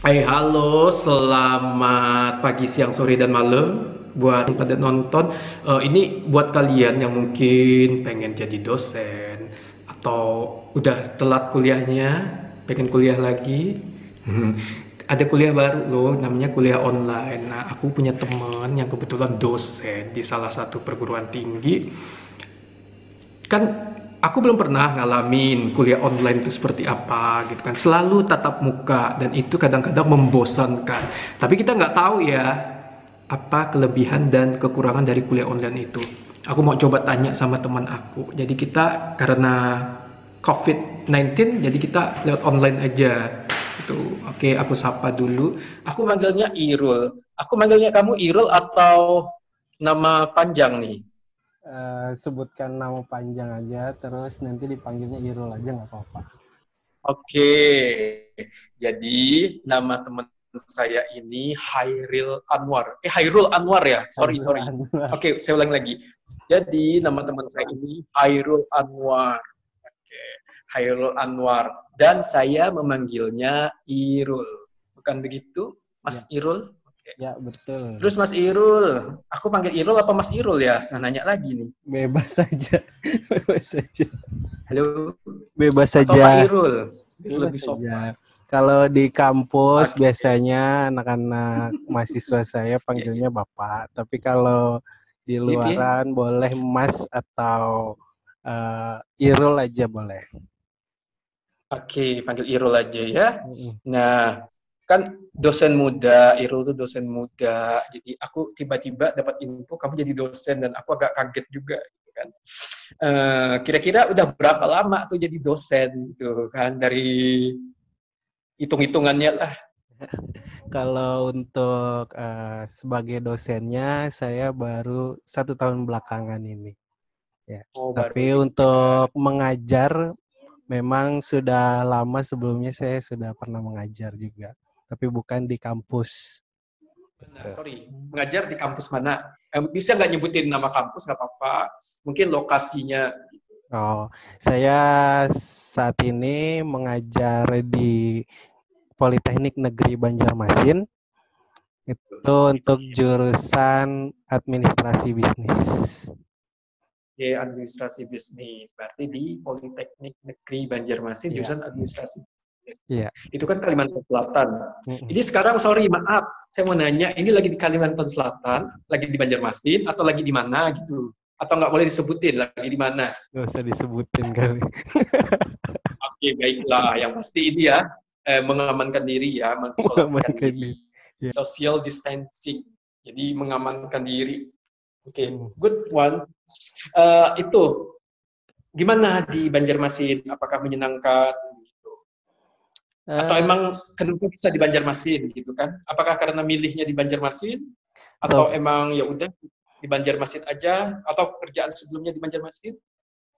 Hai, halo, selamat pagi, siang, sore, dan malam buat yang pada nonton. Ini buat kalian yang mungkin pengen jadi dosen atau udah telat kuliahnya, pengen kuliah lagi. Ada kuliah baru loh, namanya kuliah online. Nah, aku punya teman yang kebetulan dosen di salah satu perguruan tinggi. Kan aku belum pernah ngalamin kuliah online itu seperti apa gitu kan, selalu tatap muka dan itu kadang-kadang membosankan, tapi kita nggak tahu ya apa kelebihan dan kekurangan dari kuliah online itu. Aku mau coba tanya sama teman aku, jadi kita karena COVID-19 jadi kita lewat online aja itu. Oke, aku sapa dulu. Aku manggilnya Irul. Aku manggilnya kamu Irul atau nama panjang nih? Sebutkan nama panjang aja, terus nanti dipanggilnya Irul aja nggak apa-apa. Oke, jadi nama teman saya ini Hairil Anwar. Hairul Anwar ya? Sorry, Hairul sorry. Anwar. Oke, saya ulang lagi. Jadi nama teman saya ini Hairul Anwar. Oke, Hairul Anwar. Dan saya memanggilnya Irul. Bukan begitu, Ya, Mas Irul? Oke. ya betul. Terus Mas Irul, aku panggil Irul apa Mas Irul ya? Nah, nanya lagi nih. Bebas saja, bebas saja, Halo? bebas Atau Pak saja, Irul? Biar bebas lebih sopan. saja. Kalau di kampus Oke. biasanya anak-anak mahasiswa saya Ya, ya. panggilnya Bapak, tapi kalau di Yep, ya. luaran boleh Mas atau Irul aja boleh. Oke, panggil Irul aja ya. Mm-mm. Nah, kan dosen muda, Irul tuh dosen muda. Jadi aku tiba-tiba dapat info kamu jadi dosen dan aku agak kaget juga gitu kan. Kira-kira udah berapa lama tuh jadi dosen gitu kan, dari hitung-hitungannya lah. Kalau untuk sebagai dosennya, saya baru 1 tahun belakangan ini. Ya. Oh, baru Tapi ya. untuk mengajar, memang sudah lama sebelumnya saya sudah pernah mengajar juga. Tapi bukan di kampus. Nah, Gitu. sorry, mengajar di kampus mana? Bisa nggak nyebutin nama kampus, nggak apa-apa. Mungkin lokasinya. Oh, saya saat ini mengajar di Politeknik Negeri Banjarmasin. Itu untuk jurusan administrasi bisnis. Di administrasi bisnis. Berarti di Politeknik Negeri Banjarmasin Iya, jurusan administrasi bisnis. iya. Itu kan Kalimantan Selatan. Mm-mm. Ini sekarang sorry maaf, saya mau nanya, ini lagi di Kalimantan Selatan, lagi di Banjarmasin atau lagi di mana gitu? Atau nggak boleh disebutin lagi di mana? Nggak usah disebutin kali. Oke, baiklah. Yang pasti ini ya, mengamankan diri ya, mengisolasikan Mengamankan diri. diri. Ya. Social distancing. Jadi mengamankan diri. Oke, Hmm. good one. Itu gimana di Banjarmasin? Apakah menyenangkan gitu? Atau Eh, emang kenapa bisa di Banjarmasin gitu kan? Apakah karena milihnya di Banjarmasin so, atau emang ya udah di Banjarmasin aja atau pekerjaan sebelumnya di Banjarmasin?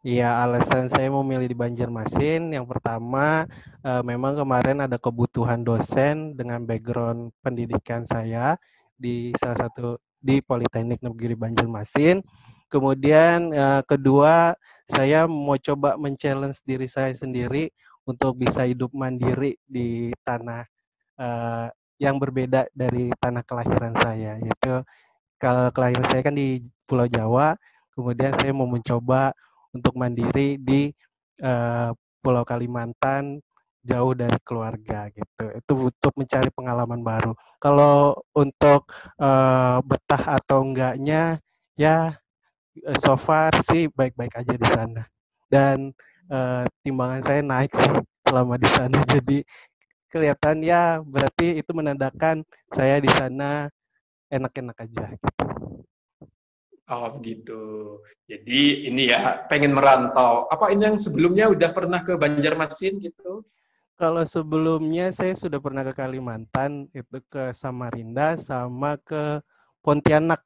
ya alasan saya memilih di Banjarmasin, yang pertama memang kemarin ada kebutuhan dosen dengan background pendidikan saya di salah satu di Politeknik Negeri Banjarmasin. Kemudian kedua, saya mau coba men-challenge diri saya sendiri untuk bisa hidup mandiri di tanah eh, yang berbeda dari tanah kelahiran saya, yaitu kalau kelahiran saya kan di Pulau Jawa, kemudian saya mau mencoba untuk mandiri di eh, Pulau Kalimantan, jauh dari keluarga gitu. Itu untuk mencari pengalaman baru. Kalau untuk betah atau enggaknya, ya so far sih baik-baik aja di sana. Dan timbangan saya naik sih selama di sana. Jadi kelihatan ya berarti itu menandakan saya di sana enak-enak aja gitu. Oh begitu. Jadi ini ya pengen merantau. Apa ini yang sebelumnya udah pernah ke Banjarmasin gitu? Kalau sebelumnya saya sudah pernah ke Kalimantan, itu ke Samarinda sama ke Pontianak.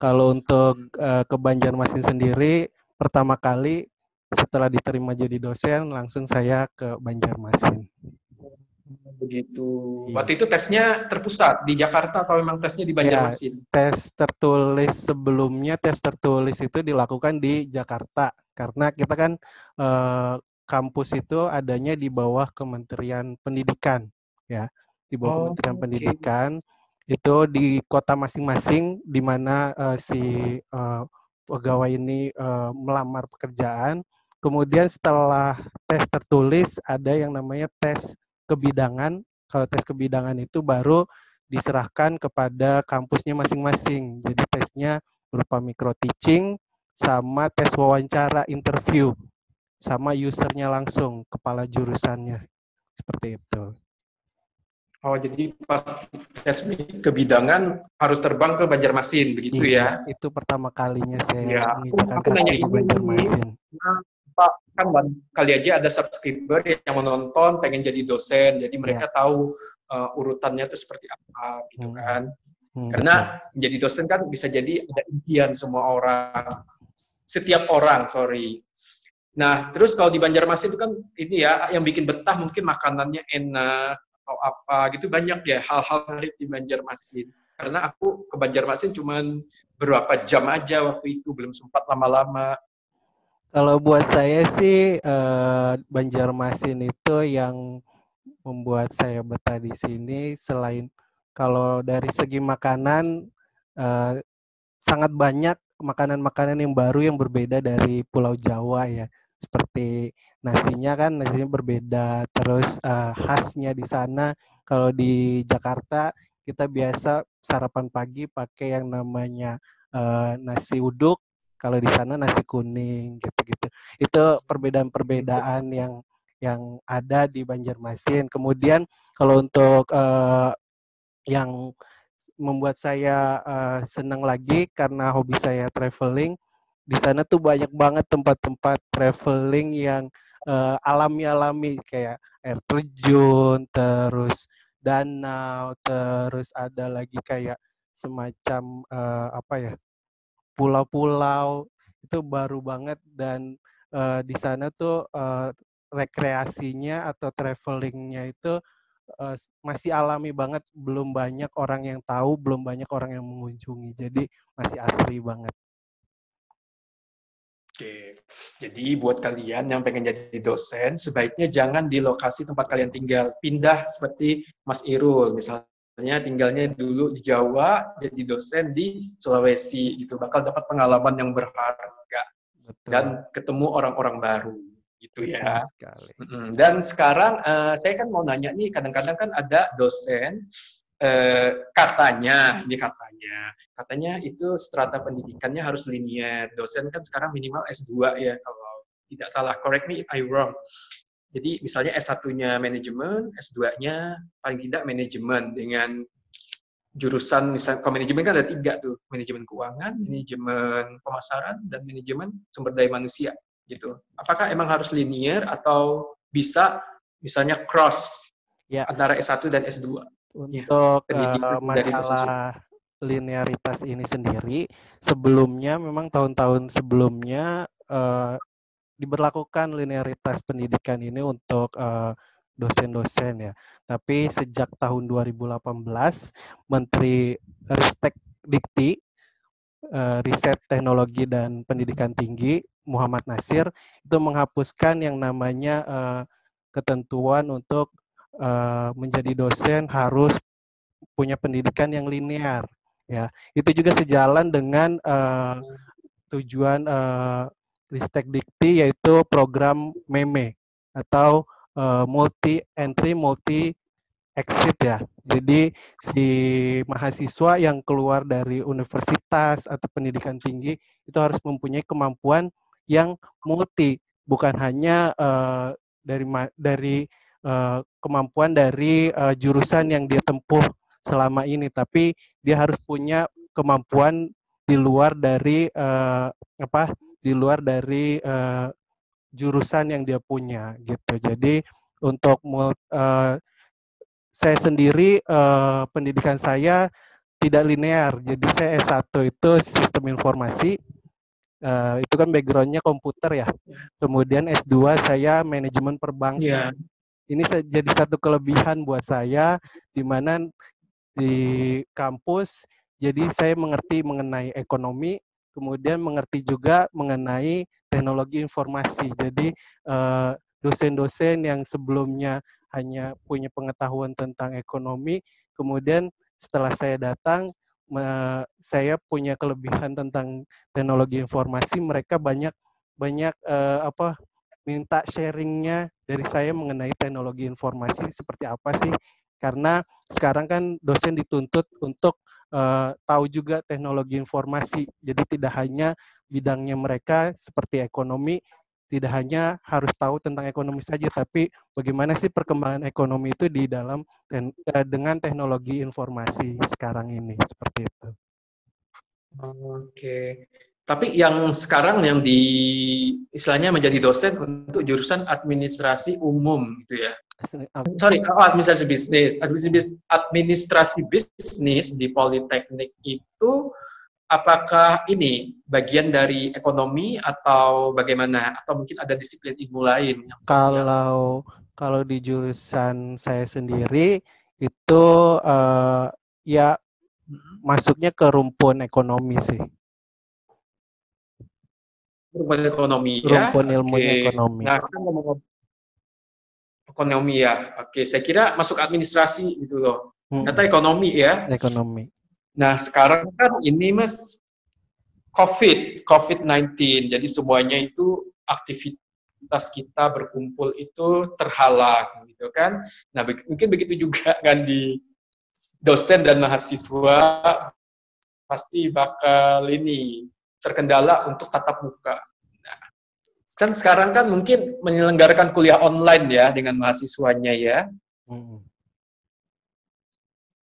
Kalau untuk Hmm, ke Banjarmasin sendiri, pertama kali setelah diterima jadi dosen, langsung saya ke Banjarmasin. begitu. Iya. Waktu itu tesnya terpusat di Jakarta atau memang tesnya di Ya, Banjarmasin? tes tertulis itu dilakukan di Jakarta karena kita kan kampus itu adanya di bawah Kementerian Pendidikan, ya. di bawah Oh, Kementerian oke. Pendidikan. Itu di kota masing-masing di mana si pegawai ini melamar pekerjaan. Kemudian setelah tes tertulis ada yang namanya tes kebidangan. Kalau tes kebidangan itu baru diserahkan kepada kampusnya masing-masing. Jadi tesnya berupa micro teaching sama tes wawancara interview sama usernya langsung, kepala jurusannya. Seperti itu. Oh, jadi pas tes kebidangan harus terbang ke Banjarmasin, begitu Iya, ya? itu pertama kalinya saya Iya, menginjakan aku kaki nanya di ini nih, Banjarmasin. karena Pak, kan kali aja ada subscriber yang menonton pengen jadi dosen, jadi Iya. mereka tahu urutannya itu seperti apa, gitu kan? Betul. Karena jadi dosen kan bisa jadi ada impian semua orang, setiap orang, sorry. Nah, terus kalau di Banjarmasin itu kan ini ya, yang bikin betah mungkin makanannya enak atau apa gitu, banyak ya hal-hal menarik di Banjarmasin. Karena aku ke Banjarmasin cuman berapa jam aja waktu itu, belum sempat lama-lama. Kalau buat saya sih Banjarmasin itu yang membuat saya betah di sini selain kalau dari segi makanan eh, sangat banyak makanan-makanan yang baru yang berbeda dari Pulau Jawa ya. Seperti nasinya berbeda, terus khasnya di sana kalau di Jakarta kita biasa sarapan pagi pakai yang namanya nasi uduk, kalau di sana nasi kuning gitu-gitu. Itu perbedaan-perbedaan yang ada di Banjarmasin. Kemudian kalau untuk yang membuat saya senang lagi karena hobi saya traveling. Di sana tuh banyak banget tempat-tempat traveling yang alami-alami kayak air terjun, terus danau, terus ada lagi kayak semacam apa ya, pulau-pulau itu baru banget dan di sana tuh rekreasinya atau travelingnya itu masih alami banget, belum banyak orang yang tahu, belum banyak orang yang mengunjungi, jadi masih asri banget. Oke, jadi buat kalian yang pengen jadi dosen, sebaiknya jangan di lokasi tempat kalian tinggal. Pindah seperti Mas Irul, misalnya tinggalnya dulu di Jawa, jadi dosen di Sulawesi, gitu. Bakal dapat pengalaman yang berharga Betul, dan ketemu orang-orang baru, gitu betul ya. sekali. Dan sekarang saya kan mau nanya nih, kadang-kadang kan ada dosen katanya itu strata pendidikannya harus linear. Dosen kan sekarang minimal S2 ya, kalau tidak salah. Correct me if I wrong. Jadi misalnya S1-nya manajemen, S2-nya paling tidak manajemen dengan jurusan, misalnya kalau manajemen kan ada 3 tuh, manajemen keuangan, manajemen pemasaran, dan manajemen sumber daya manusia gitu. Apakah emang harus linear atau bisa misalnya cross Ya, antara S1 dan S2? Ya, untuk pendidikan dari dosen juga. masalah linearitas ini sendiri, sebelumnya memang tahun-tahun sebelumnya diberlakukan linearitas pendidikan ini untuk dosen-dosen ya. Tapi sejak tahun 2018, Menteri Ristek Dikti, Riset Teknologi dan Pendidikan Tinggi, Muhammad Nasir, itu menghapuskan yang namanya ketentuan untuk menjadi dosen harus punya pendidikan yang linear. Ya, itu juga sejalan dengan tujuan Ristek Dikti, yaitu program MEME atau multi entry multi exit ya. Jadi si mahasiswa yang keluar dari universitas atau pendidikan tinggi itu harus mempunyai kemampuan yang multi, bukan hanya dari kemampuan dari jurusan yang dia tempuh selama ini, tapi dia harus punya kemampuan di luar dari di luar dari jurusan yang dia punya gitu. Jadi untuk saya sendiri pendidikan saya tidak linear. Jadi saya S1 itu sistem informasi, itu kan backgroundnya komputer ya. Kemudian S2 saya manajemen perbankan. Iya. Ini jadi satu kelebihan buat saya, di mana di kampus jadi saya mengerti mengenai ekonomi, kemudian mengerti juga mengenai teknologi informasi. Jadi dosen-dosen yang sebelumnya hanya punya pengetahuan tentang ekonomi, kemudian setelah saya datang, saya punya kelebihan tentang teknologi informasi, mereka banyak banyak minta sharingnya dari saya mengenai teknologi informasi seperti apa sih, karena sekarang kan dosen dituntut untuk tahu juga teknologi informasi, jadi tidak hanya bidangnya mereka seperti ekonomi, tidak hanya harus tahu tentang ekonomi saja, tapi bagaimana sih perkembangan ekonomi itu di dalam dengan teknologi informasi sekarang ini, seperti itu. Oke. Tapi yang sekarang yang istilahnya menjadi dosen untuk jurusan administrasi umum gitu ya. Sorry, administrasi bisnis. Administrasi bisnis di Politeknik itu apakah ini bagian dari ekonomi atau bagaimana? Atau mungkin ada disiplin ilmu lain yang Kalau di jurusan saya sendiri itu ya masuknya ke rumpun ekonomi sih. Rumpun ekonomi ya. Rumpun ilmunya ekonomi. Nah, kan ngomong ekonomi ya. Oke, saya kira masuk administrasi gitu loh. Ternyata ekonomi ya. Ekonomi. Nah, sekarang kan ini Mas COVID-19. Jadi semuanya itu aktivitas kita berkumpul itu terhalang gitu kan. Nah, mungkin begitu juga kan di dosen dan mahasiswa pasti bakal ini terkendala untuk tatap muka. Nah, kan sekarang kan mungkin menyelenggarakan kuliah online ya dengan mahasiswanya ya.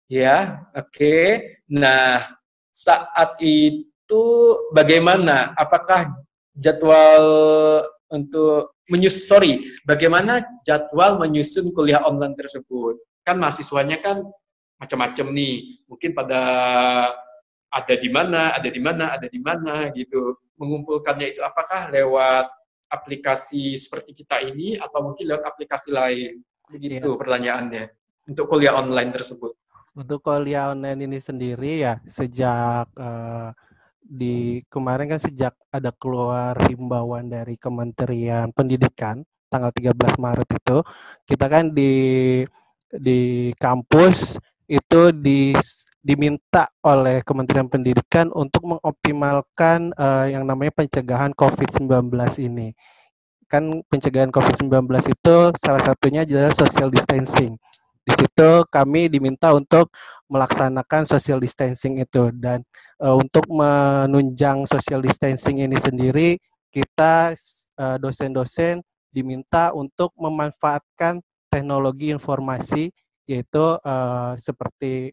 Ya, oke. Nah, saat itu bagaimana? Apakah jadwal untuk bagaimana jadwal menyusun kuliah online tersebut? Kan mahasiswanya kan macam-macam nih. Mungkin pada ada di mana gitu. Mengumpulkannya itu apakah lewat aplikasi seperti kita ini atau mungkin lewat aplikasi lain? Begitu pertanyaannya untuk kuliah online tersebut. Untuk kuliah online ini sendiri ya sejak kemarin kan sejak ada keluar himbauan dari Kementerian Pendidikan tanggal 13 Maret itu, kita kan di kampus itu diminta oleh Kementerian Pendidikan untuk mengoptimalkan yang namanya pencegahan COVID-19 ini. Kan pencegahan COVID-19 itu salah satunya adalah social distancing. Di situ kami diminta untuk melaksanakan social distancing itu, dan untuk menunjang social distancing ini sendiri, kita dosen-dosen diminta untuk memanfaatkan teknologi informasi, yaitu seperti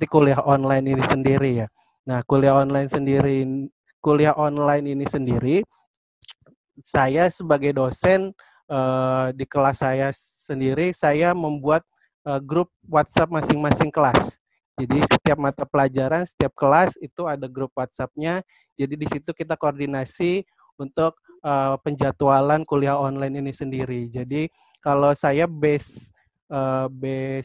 kuliah online ini sendiri ya. Nah, kuliah online ini sendiri, saya sebagai dosen di kelas saya sendiri, saya membuat grup WhatsApp masing-masing kelas. Jadi setiap mata pelajaran, setiap kelas itu ada grup WhatsApp-nya. Jadi di situ kita koordinasi untuk penjadwalan kuliah online ini sendiri. Jadi kalau saya base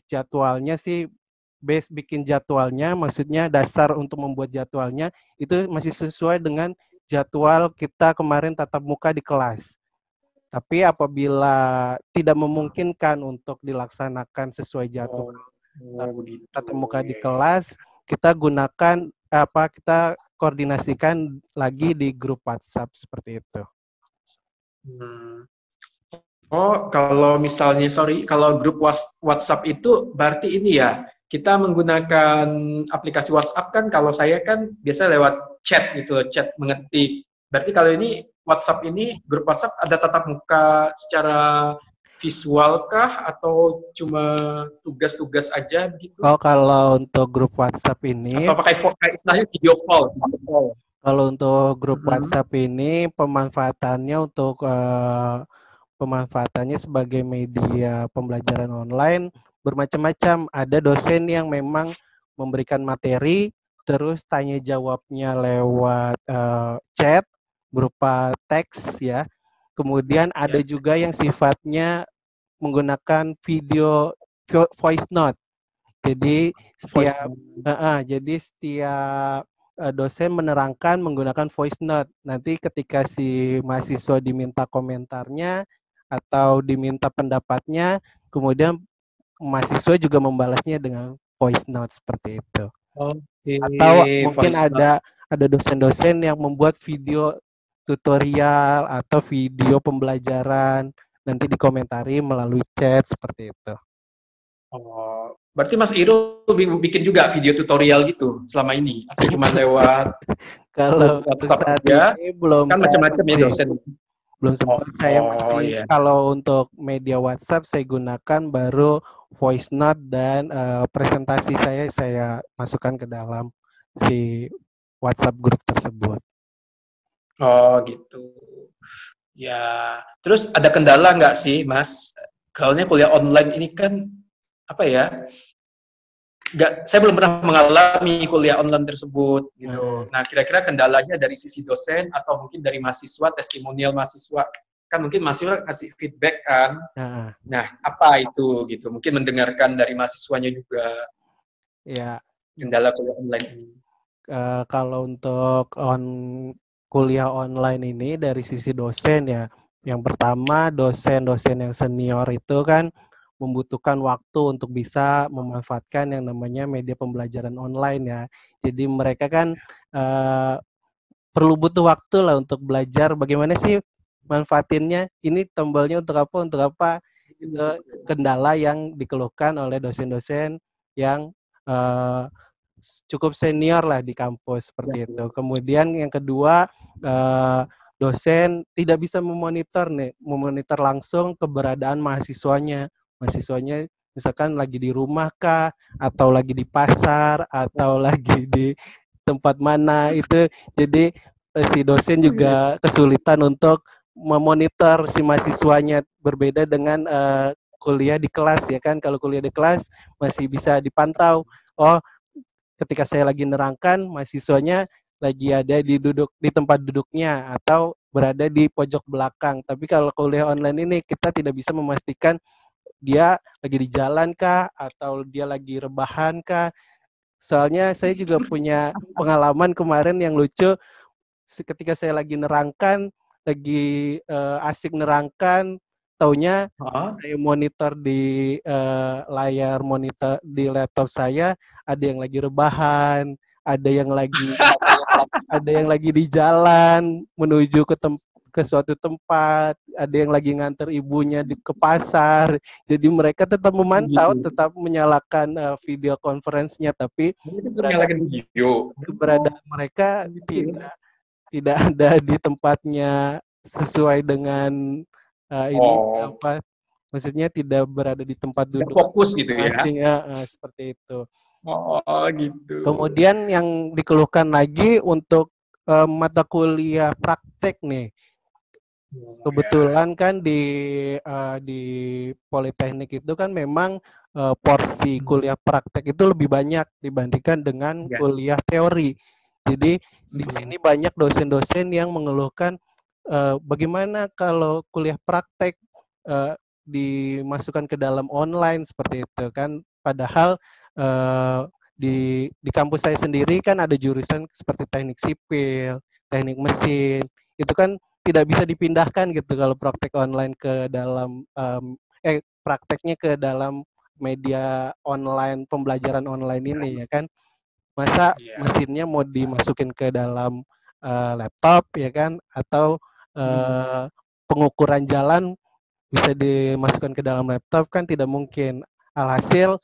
jadwalnya sih, base bikin jadwalnya, maksudnya dasar untuk membuat jadwalnya itu masih sesuai dengan jadwal kita kemarin tatap muka di kelas. Tapi apabila tidak memungkinkan untuk dilaksanakan sesuai jadwal tatap muka di kelas, kita koordinasikan lagi di grup WhatsApp seperti itu. Oh, kalau misalnya, kalau grup WhatsApp itu berarti ini ya, kita menggunakan aplikasi WhatsApp kan, kalau saya kan biasa lewat chat gitu loh, chat mengetik. Berarti kalau ini WhatsApp ini, grup WhatsApp ada tatap muka secara visual kah atau cuma tugas-tugas aja begitu? Oh, kalau untuk grup WhatsApp ini, atau pakai istilahnya video call. Kalau untuk grup WhatsApp ini pemanfaatannya pemanfaatannya sebagai media pembelajaran online bermacam-macam. Ada dosen yang memang memberikan materi, terus tanya jawabnya lewat chat berupa teks ya. Kemudian ada juga yang sifatnya menggunakan video voice note. Jadi setiap dosen menerangkan menggunakan voice note. Nanti ketika si mahasiswa diminta komentarnya atau diminta pendapatnya, kemudian mahasiswa juga membalasnya dengan voice note seperti itu. Oke, Atau mungkin voice note. ada dosen-dosen yang membuat video tutorial atau video pembelajaran nanti dikomentari melalui chat seperti itu. Oh, berarti Mas Iro bikin juga video tutorial gitu selama ini atau cuma lewat Kalau WhatsApp saat aja? ini belum Kan sempat macam-macam ya sih. dosen. Belum Oh, sempat. Saya oh masih, ya. kalau untuk media WhatsApp saya gunakan baru voice note dan presentasi saya masukkan ke dalam si WhatsApp grup tersebut. Oh gitu. Ya, terus ada kendala nggak sih, Mas? Soalnya kuliah online ini kan apa ya? Saya belum pernah mengalami kuliah online tersebut gitu. Nah, kira-kira kendalanya dari sisi dosen atau mungkin dari mahasiswa, testimonial mahasiswa, kan mungkin mahasiswa kasih feedback kan. Nah, apa itu gitu? Mungkin mendengarkan dari mahasiswanya juga. Ya. Kendala kuliah online ini. Kalau untuk kuliah online ini dari sisi dosen ya, yang pertama dosen-dosen yang senior itu kan membutuhkan waktu untuk bisa memanfaatkan yang namanya media pembelajaran online ya. Jadi mereka kan perlu butuh waktu lah untuk belajar bagaimana sih manfaatinnya. Ini tombolnya untuk apa? Untuk apa? Itu kendala yang dikeluhkan oleh dosen-dosen yang cukup senior lah di kampus seperti itu. Kemudian yang kedua, dosen tidak bisa memonitor langsung keberadaan mahasiswanya. Mahasiswanya misalkan lagi di rumah kah, atau lagi di pasar, atau lagi di tempat mana itu. Jadi si dosen juga kesulitan untuk memonitor si mahasiswanya, berbeda dengan kuliah di kelas ya kan. Kalau kuliah di kelas masih bisa dipantau. Oh, ketika saya lagi nerangkan, mahasiswanya lagi ada di tempat duduknya atau berada di pojok belakang. Tapi kalau kuliah online ini kita tidak bisa memastikan dia lagi di jalan kah atau dia lagi rebahan kah. Soalnya saya juga punya pengalaman kemarin yang lucu, ketika saya lagi nerangkan, lagi asik nerangkan, taunya saya monitor di layar monitor di laptop saya, ada yang lagi rebahan, ada yang lagi di jalan menuju ke suatu tempat, ada yang lagi nganter ibunya ke pasar. Jadi mereka tetap memantau, tetap menyalakan video conference-nya, tapi keberadaan mereka tidak ada di tempatnya sesuai dengan maksudnya tidak berada di tempat duduk fokus gitu masing seperti itu. Gitu. Kemudian yang dikeluhkan lagi untuk mata kuliah praktek nih. Kebetulan kan di Politeknik itu kan memang porsi kuliah praktek itu lebih banyak dibandingkan dengan kuliah teori. Jadi di sini banyak dosen-dosen yang mengeluhkan bagaimana kalau kuliah praktek dimasukkan ke dalam online seperti itu kan. Padahal di kampus saya sendiri kan ada jurusan seperti teknik sipil, teknik mesin. Itu kan tidak bisa dipindahkan gitu kalau praktek online ke dalam prakteknya ke dalam media online, pembelajaran online ini ya kan. Masa mesinnya mau dimasukin ke dalam laptop ya kan, atau pengukuran jalan bisa dimasukkan ke dalam laptop kan tidak mungkin. Alhasil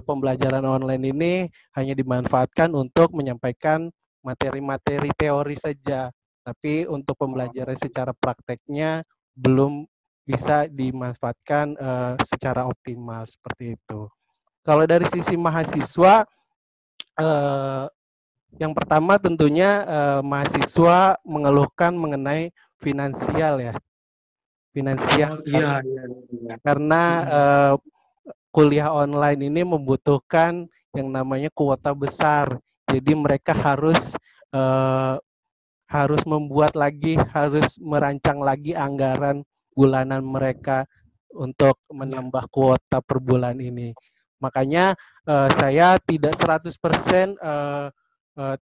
pembelajaran online ini hanya dimanfaatkan untuk menyampaikan materi-materi teori saja, tapi untuk pembelajaran secara prakteknya belum bisa dimanfaatkan secara optimal seperti itu. Kalau dari sisi mahasiswa, yang pertama tentunya mahasiswa mengeluhkan mengenai finansial ya. Karena kuliah online ini membutuhkan yang namanya kuota besar. Jadi mereka harus membuat lagi, harus merancang lagi anggaran bulanan mereka untuk menambah kuota per bulan ini. Makanya saya tidak 100%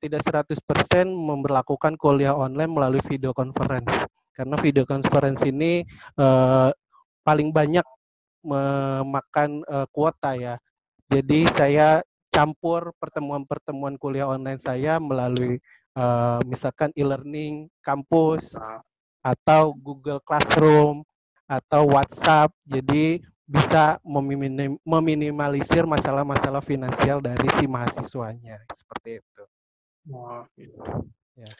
tidak 100% memberlakukan kuliah online melalui video conference. Karena video conference ini paling banyak memakan kuota ya. Jadi saya campur pertemuan-pertemuan kuliah online saya melalui misalkan e-learning kampus atau Google Classroom atau WhatsApp. Jadi bisa meminimalisir masalah-masalah finansial dari si mahasiswanya seperti itu. Wah, gitu. Ya.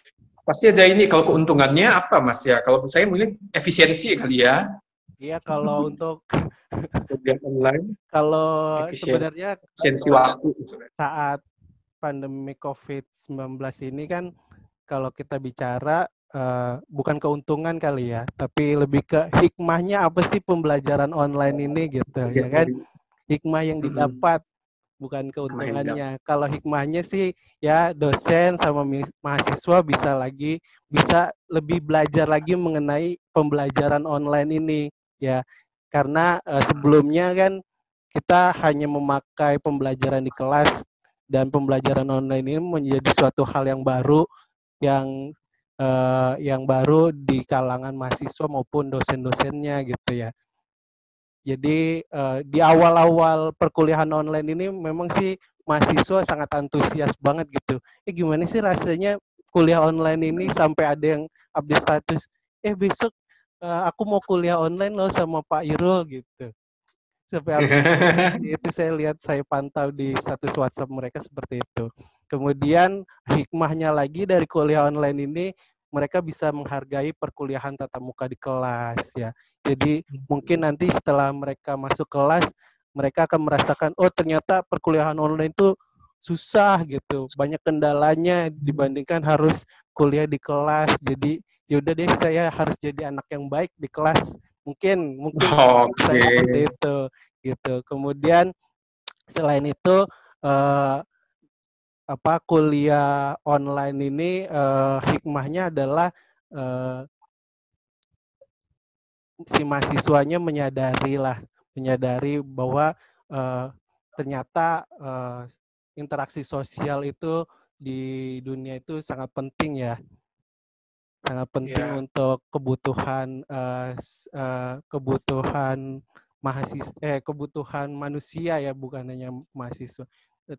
Pasti ada ini, kalau keuntungannya apa Mas ya? Kalau saya mungkin efisiensi kali ya. Iya, kalau untuk Kuliah online, kalau sebenarnya efisiensi waktu. saat pandemi COVID-19 ini kan kalau kita bicara bukan keuntungan kali ya, tapi lebih ke hikmahnya apa sih pembelajaran online ini gitu, ya kan? Hikmah yang didapat bukan keuntungannya. Kalau hikmahnya sih ya dosen sama mahasiswa bisa lebih belajar lagi mengenai pembelajaran online ini ya. Karena sebelumnya kan kita hanya memakai pembelajaran di kelas dan pembelajaran online ini menjadi suatu hal yang baru yang baru di kalangan mahasiswa maupun dosen-dosennya gitu ya. Jadi di awal-awal perkuliahan online ini memang sih mahasiswa sangat antusias banget gitu. Gimana sih rasanya kuliah online ini sampai ada yang update status, besok aku mau kuliah online loh sama Pak Irul gitu. Sampai itu saya pantau di status WhatsApp mereka seperti itu. Kemudian hikmahnya lagi dari kuliah online ini, mereka bisa menghargai perkuliahan tatap muka di kelas ya. Jadi mungkin nanti setelah mereka masuk kelas, mereka akan merasakan ternyata perkuliahan online itu susah gitu, banyak kendalanya dibandingkan harus kuliah di kelas. Jadi yaudah deh, saya harus jadi anak yang baik di kelas. Mungkin saya seperti itu gitu. Kemudian selain itu kuliah online ini hikmahnya adalah si mahasiswanya menyadari bahwa ternyata interaksi sosial itu di dunia itu sangat penting ya. Sangat penting untuk kebutuhan manusia ya, bukan hanya mahasiswa.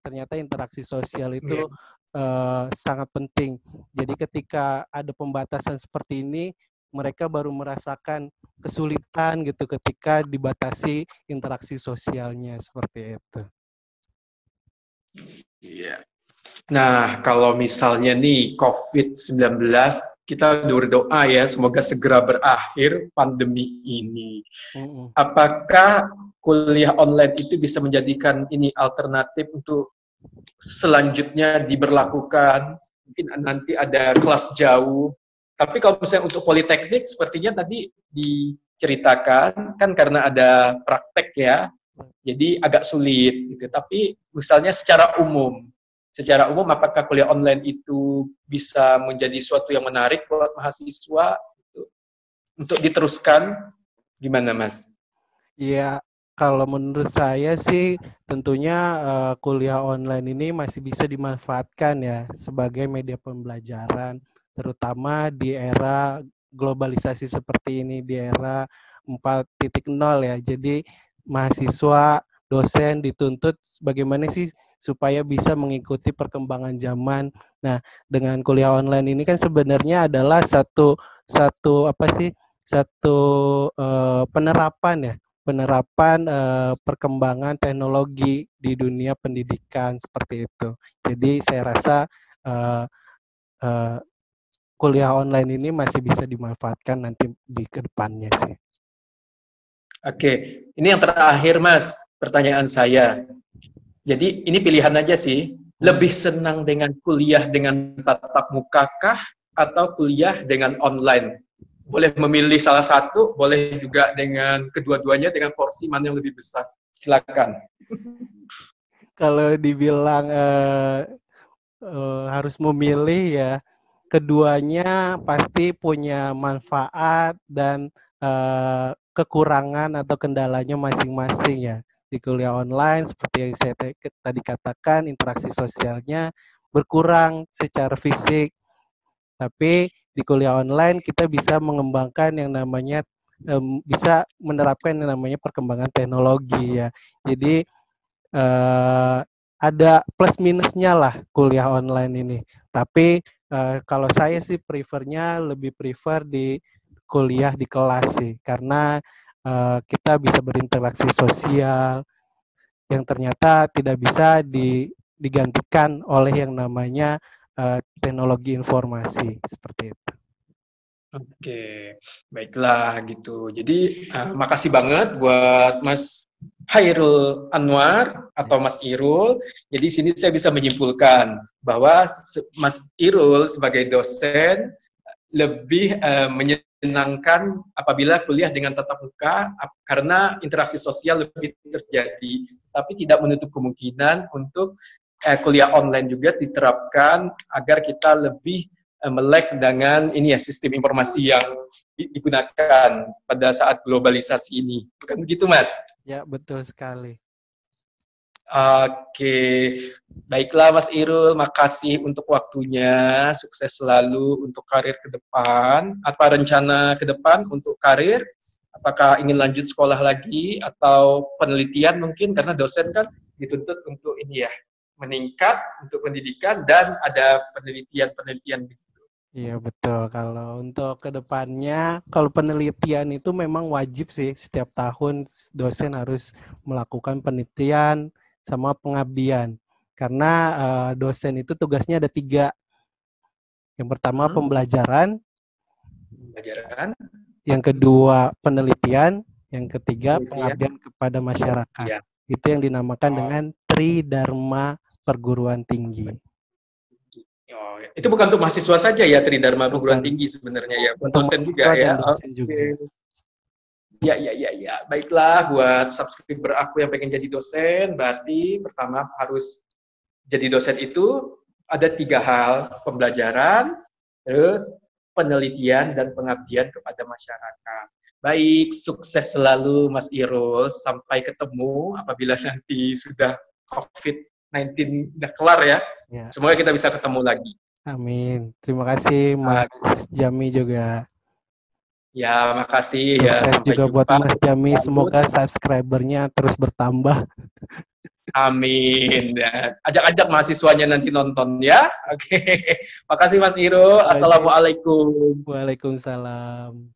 Ternyata interaksi sosial itu sangat penting. Jadi ketika ada pembatasan seperti ini, mereka baru merasakan kesulitan gitu ketika dibatasi interaksi sosialnya seperti itu. Iya. Nah, kalau misalnya nih COVID-19, kita berdoa ya semoga segera berakhir pandemi ini. Apakah kuliah online itu bisa menjadikan ini alternatif untuk selanjutnya diberlakukan? Mungkin nanti ada kelas jauh. Tapi kalau misalnya untuk politeknik, sepertinya tadi diceritakan kan karena ada praktek ya, jadi agak sulit gitu. Tapi misalnya secara umum apakah kuliah online itu bisa menjadi suatu yang menarik buat mahasiswa untuk diteruskan? Gimana Mas? Ya, kalau menurut saya sih tentunya kuliah online ini masih bisa dimanfaatkan ya sebagai media pembelajaran, terutama di era globalisasi seperti ini, di era 4.0 ya. Jadi mahasiswa, dosen dituntut bagaimana sih supaya bisa mengikuti perkembangan zaman. Nah, dengan kuliah online ini kan sebenarnya adalah satu penerapan perkembangan teknologi di dunia pendidikan seperti itu. Jadi saya rasa kuliah online ini masih bisa dimanfaatkan nanti di kedepannya sih. Oke, ini yang terakhir Mas, pertanyaan saya. Jadi ini pilihan aja sih, lebih senang dengan kuliah dengan tatap muka kah atau kuliah dengan online? Boleh memilih salah satu, boleh juga dengan kedua-duanya dengan porsi mana yang lebih besar. Silakan. Kalau dibilang harus memilih ya, keduanya pasti punya manfaat dan kekurangan atau kendalanya masing-masing ya. Di kuliah online seperti yang saya tadi katakan, interaksi sosialnya berkurang secara fisik. Tapi di kuliah online kita bisa mengembangkan yang namanya bisa menerapkan yang namanya perkembangan teknologi ya. Jadi ada plus minusnya lah kuliah online ini. Tapi kalau saya sih lebih prefer di kuliah di kelas sih, karena kita bisa berinteraksi sosial yang ternyata tidak bisa digantikan oleh yang namanya teknologi informasi seperti itu. Oke, baiklah gitu. Jadi makasih banget buat Mas Hairul Anwar atau Mas Irul. Jadi sini saya bisa menyimpulkan bahwa Mas Irul sebagai dosen lebih menyenangkan apabila kuliah dengan tatap muka karena interaksi sosial lebih terjadi. Tapi tidak menutup kemungkinan untuk kuliah online juga diterapkan agar kita lebih melek dengan ini ya sistem informasi yang digunakan pada saat globalisasi ini. Bukan begitu, Mas? Ya, betul sekali. Oke, baiklah Mas Irul, makasih untuk waktunya, sukses selalu untuk karir ke depan. Apa rencana ke depan untuk karir? Apakah ingin lanjut sekolah lagi atau penelitian mungkin, karena dosen kan dituntut untuk ini ya, meningkat untuk pendidikan dan ada penelitian-penelitian gitu. Iya betul, kalau untuk kedepannya, kalau penelitian itu memang wajib sih, setiap tahun dosen harus melakukan penelitian sama pengabdian. Karena dosen itu tugasnya ada 3. Yang pertama pembelajaran, yang kedua penelitian, yang ketiga pengabdian kepada masyarakat. Ya. Itu yang dinamakan dengan Tridharma Perguruan Tinggi. Oh, itu bukan untuk mahasiswa saja ya, Tridharma Perguruan Tinggi sebenarnya ya, untuk dosen juga ya. Dosen juga. Ya. Baiklah, buat subscriber aku yang pengen jadi dosen, berarti pertama harus jadi dosen itu ada 3 hal, pembelajaran, terus penelitian dan pengabdian kepada masyarakat. Baik, sukses selalu Mas Irul, sampai ketemu apabila nanti sudah COVID-19 udah kelar ya. Semoga kita bisa ketemu lagi. Amin. Terima kasih Mas Jami juga. Ya, makasih ya. Sampai juga jumpa. Buat Mas Jami, semoga subscribernya terus bertambah. Amin. Ya. Ajak-ajak mahasiswanya nanti nonton ya. Oke. Makasih Mas Irul. Assalamualaikum. Waalaikumsalam.